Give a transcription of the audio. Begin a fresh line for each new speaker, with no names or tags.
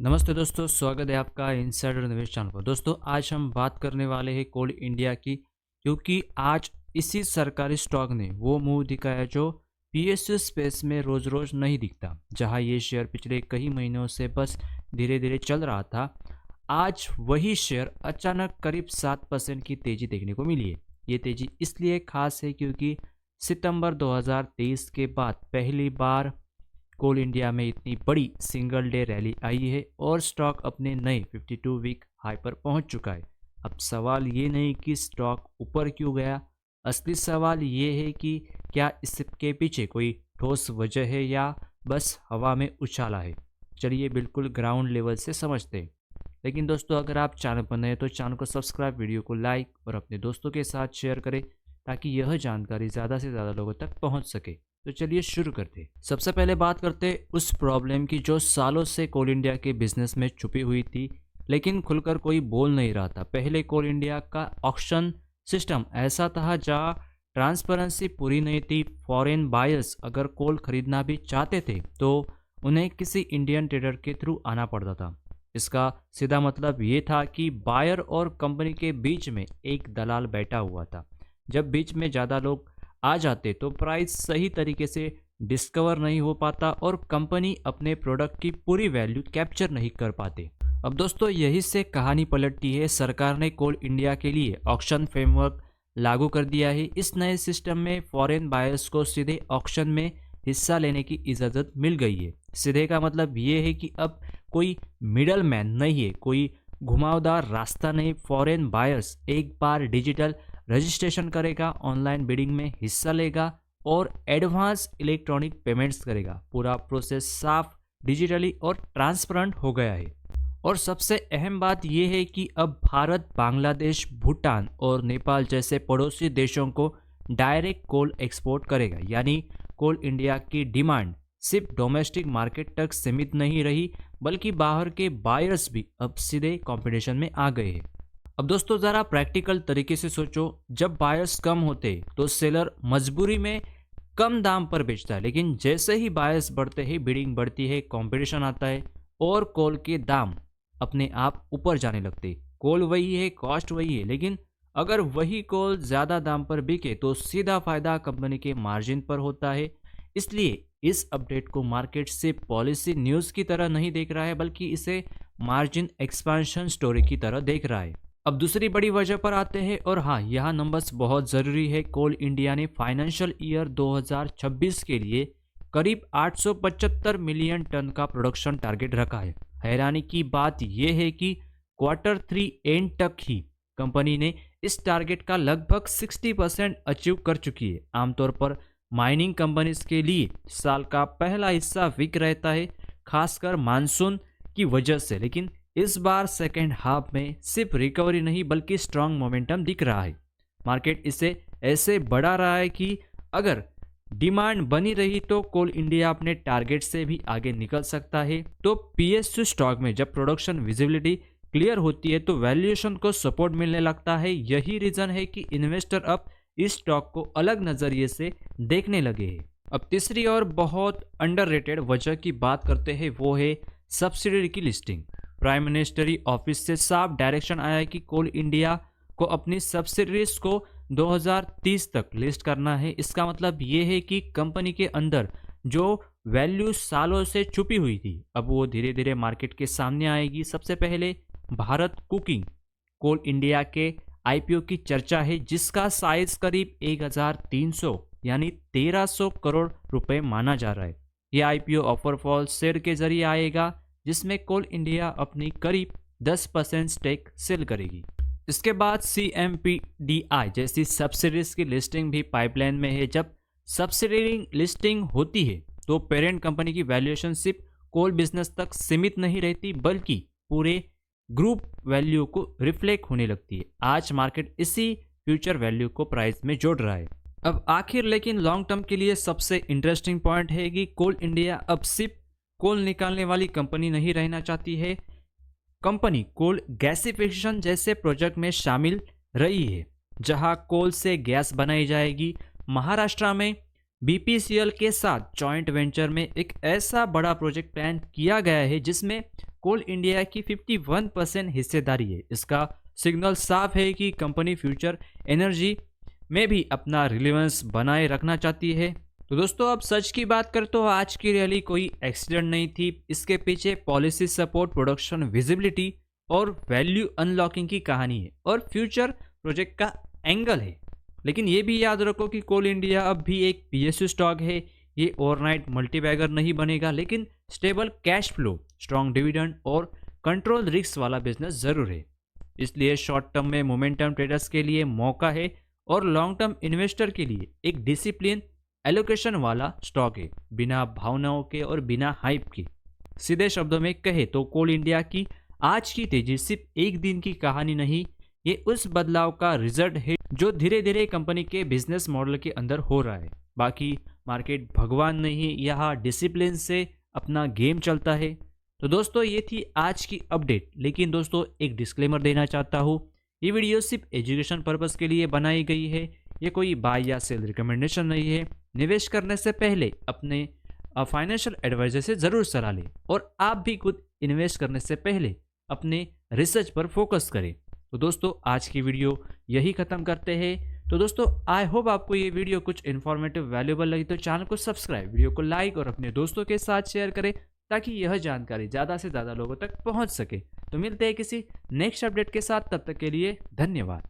नमस्ते दोस्तों, स्वागत है आपका इनसाइडर निवेश चैनल पर। दोस्तों, आज हम बात करने वाले हैं कोल इंडिया की, क्योंकि आज इसी सरकारी स्टॉक ने वो मुंह दिखाया जो पीएसयू स्पेस में रोज रोज नहीं दिखता। जहां ये शेयर पिछले कई महीनों से बस धीरे धीरे चल रहा था, आज वही शेयर अचानक करीब 7% की तेजी देखने को मिली है। ये तेजी इसलिए खास है क्योंकि सितंबर 2023 के बाद पहली बार कोल इंडिया में इतनी बड़ी सिंगल डे रैली आई है और स्टॉक अपने नए 52 वीक हाई पर पहुंच चुका है। अब सवाल ये नहीं कि स्टॉक ऊपर क्यों गया, असली सवाल ये है कि क्या इसके पीछे कोई ठोस वजह है या बस हवा में उछाला है। चलिए बिल्कुल ग्राउंड लेवल से समझते हैं। लेकिन दोस्तों, अगर आप चैनल पर नए हैं तो चैनल को सब्सक्राइब, वीडियो को लाइक और अपने दोस्तों के साथ शेयर करें ताकि यह जानकारी ज़्यादा से ज़्यादा लोगों तक पहुंच सके। तो चलिए शुरू करते हैं। सबसे पहले बात करते हैं उस प्रॉब्लम की जो सालों से कोल इंडिया के बिजनेस में छुपी हुई थी, लेकिन खुलकर कोई बोल नहीं रहा था। पहले कोल इंडिया का ऑक्शन सिस्टम ऐसा था जहां ट्रांसपेरेंसी पूरी नहीं थी। फॉरेन बायर्स अगर कोल खरीदना भी चाहते थे तो उन्हें किसी इंडियन ट्रेडर के थ्रू आना पड़ता था। इसका सीधा मतलब ये था कि बायर और कंपनी के बीच में एक दलाल बैठा हुआ था। जब बीच में ज़्यादा लोग आ जाते तो प्राइस सही तरीके से डिस्कवर नहीं हो पाता और कंपनी अपने प्रोडक्ट की पूरी वैल्यू कैप्चर नहीं कर पाते। अब दोस्तों, यही से कहानी पलटती है। सरकार ने कोल इंडिया के लिए ऑक्शन फ्रेमवर्क लागू कर दिया है। इस नए सिस्टम में फॉरेन बायर्स को सीधे ऑक्शन में हिस्सा लेने की इजाज़त मिल गई है। सीधे का मतलब ये है कि अब कोई मिडल मैन नहीं है, कोई घुमावदार रास्ता नहीं। फॉरेन बायर्स एक बार डिजिटल रजिस्ट्रेशन करेगा, ऑनलाइन बिडिंग में हिस्सा लेगा और एडवांस इलेक्ट्रॉनिक पेमेंट्स करेगा। पूरा प्रोसेस साफ, डिजिटली और ट्रांसपेरेंट हो गया है। और सबसे अहम बात यह है कि अब भारत, बांग्लादेश, भूटान और नेपाल जैसे पड़ोसी देशों को डायरेक्ट कोल एक्सपोर्ट करेगा। यानी कोल इंडिया की डिमांड सिर्फ डोमेस्टिक मार्केट तक सीमित नहीं रही, बल्कि बाहर के बायर्स भी अब सीधे कंपटीशन में आ गए हैं। अब दोस्तों, ज़रा प्रैक्टिकल तरीके से सोचो। जब बायर्स कम होते तो सेलर मजबूरी में कम दाम पर बेचता है, लेकिन जैसे ही बायर्स बढ़ते हैं, बिडिंग बढ़ती है, कंपटीशन आता है और कोल के दाम अपने आप ऊपर जाने लगते। कोल वही है, कॉस्ट वही है, लेकिन अगर वही कोल ज़्यादा दाम पर बिके तो सीधा फायदा कंपनी के मार्जिन पर होता है। इसलिए इस अपडेट को मार्केट से पॉलिसी न्यूज़ की तरह नहीं देख रहा है, बल्कि इसे मार्जिन एक्सपेंशन स्टोरी की तरह देख रहा है। अब दूसरी बड़ी वजह पर आते हैं, और हाँ, यहाँ नंबर्स बहुत ज़रूरी है। कोल इंडिया ने फाइनेंशियल ईयर 2026 के लिए करीब 875 मिलियन टन का प्रोडक्शन टारगेट रखा है। हैरानी की बात यह है कि Q3 एंड तक ही कंपनी ने इस टारगेट का लगभग 60% अचीव कर चुकी है। आमतौर पर माइनिंग कंपनीज के लिए साल का पहला हिस्सा वीक रहता है, खासकर मानसून की वजह से, लेकिन इस बार सेकेंड हाफ में सिर्फ रिकवरी नहीं बल्कि स्ट्रांग मोमेंटम दिख रहा है। मार्केट इसे ऐसे बढ़ा रहा है कि अगर डिमांड बनी रही तो कोल इंडिया अपने टारगेट से भी आगे निकल सकता है। तो पीएसयू स्टॉक में जब प्रोडक्शन विजिबिलिटी क्लियर होती है तो वैल्यूएशन को सपोर्ट मिलने लगता है। यही रीजन है कि इन्वेस्टर अब इस स्टॉक को अलग नजरिए से देखने लगे हैं। अब तीसरी और बहुत अंडररेटेड वजह की बात करते हैं, वो है सब्सिडियरी की लिस्टिंग। प्राइम मिनिस्टरी ऑफिस से साफ डायरेक्शन आया है कि कोल इंडिया को अपनी सब्सिडरीज को 2030 तक लिस्ट करना है। इसका मतलब ये है कि कंपनी के अंदर जो वैल्यू सालों से छुपी हुई थी, अब वो धीरे धीरे मार्केट के सामने आएगी। सबसे पहले भारत कुकिंग कोल इंडिया के आईपीओ की चर्चा है, जिसका साइज करीब 1300 यानी 1300 करोड़ रुपए माना जा रहा है। यह आईपीओ ऑफर फॉल शेयर के जरिए आएगा, जिसमें कोल इंडिया अपनी करीब 10% स्टेक सेल करेगी। इसके बाद CMPDI जैसी सब्सिडीज की लिस्टिंग भी पाइपलाइन में है। जब सब्सिडरी लिस्टिंग होती है तो पेरेंट कंपनी की वैल्यूएशन सिर्फ कोल बिजनेस तक सीमित नहीं रहती, बल्कि पूरे ग्रुप वैल्यू को रिफ्लेक्ट होने लगती है। आज मार्केट इसी फ्यूचर वैल्यू को प्राइस में जोड़ रहा है। अब आखिर लेकिन लॉन्ग टर्म के लिए सबसे इंटरेस्टिंग पॉइंट है कि कोल इंडिया अब सिर्फ कोल निकालने वाली कंपनी नहीं रहना चाहती है। कंपनी कोल गैसिफिकेशन जैसे प्रोजेक्ट में शामिल रही है, जहां कोल से गैस बनाई जाएगी। महाराष्ट्र में BPCL के साथ जॉइंट वेंचर में एक ऐसा बड़ा प्रोजेक्ट प्लान किया गया है जिसमें कोल इंडिया की 51% हिस्सेदारी है। इसका सिग्नल साफ है कि कंपनी फ्यूचर एनर्जी में भी अपना रिलेवेंस बनाए रखना चाहती है। तो दोस्तों, अब सच की बात करें तो आज की रैली कोई एक्सीडेंट नहीं थी। इसके पीछे पॉलिसी सपोर्ट, प्रोडक्शन विजिबिलिटी और वैल्यू अनलॉकिंग की कहानी है और फ्यूचर प्रोजेक्ट का एंगल है। लेकिन ये भी याद रखो कि कोल इंडिया अब भी एक पीएसयू स्टॉक है। ये ओवरनाइट मल्टीबैगर नहीं बनेगा, लेकिन stable cash flow, strong dividend और कंट्रोल रिस्क वाला बिजनेस जरूर है। इसलिए शॉर्ट टर्म में मोमेंटम ट्रेडर्स के लिए मौका है और लॉन्ग टर्म इन्वेस्टर के लिए एक डिसिप्लिन एलोकेशन वाला स्टॉक है, बिना भावनाओं के और बिना हाइप के। सीधे शब्दों में कहे तो कोल इंडिया की आज की तेजी सिर्फ एक दिन की कहानी नहीं, ये उस बदलाव का रिजल्ट है जो धीरे धीरे कंपनी के बिजनेस मॉडल के अंदर हो रहा है। बाकी मार्केट भगवान नहीं, यहाँ डिसिप्लिन से अपना गेम चलता है। तो दोस्तों, ये थी आज की अपडेट। लेकिन दोस्तों, एक डिस्क्लेमर देना चाहता हूँ, ये वीडियो सिर्फ एजुकेशन पर्पस के लिए बनाई गई है। ये कोई बाय या सेल रिकमेंडेशन नहीं है। निवेश करने से पहले अपने फाइनेंशियल एडवाइजर से ज़रूर सलाह लें और आप भी खुद इन्वेस्ट करने से पहले अपने रिसर्च पर फोकस करें। तो दोस्तों, आज की वीडियो यही ख़त्म करते हैं। तो दोस्तों, आई होप आपको ये वीडियो कुछ इन्फॉर्मेटिव, वैल्यूएबल लगी तो चैनल को सब्सक्राइब, वीडियो को लाइक और अपने दोस्तों के साथ शेयर करें ताकि यह जानकारी ज़्यादा से ज़्यादा लोगों तक पहुंच सके। तो मिलते हैं किसी नेक्स्ट अपडेट के साथ, तब तक के लिए धन्यवाद।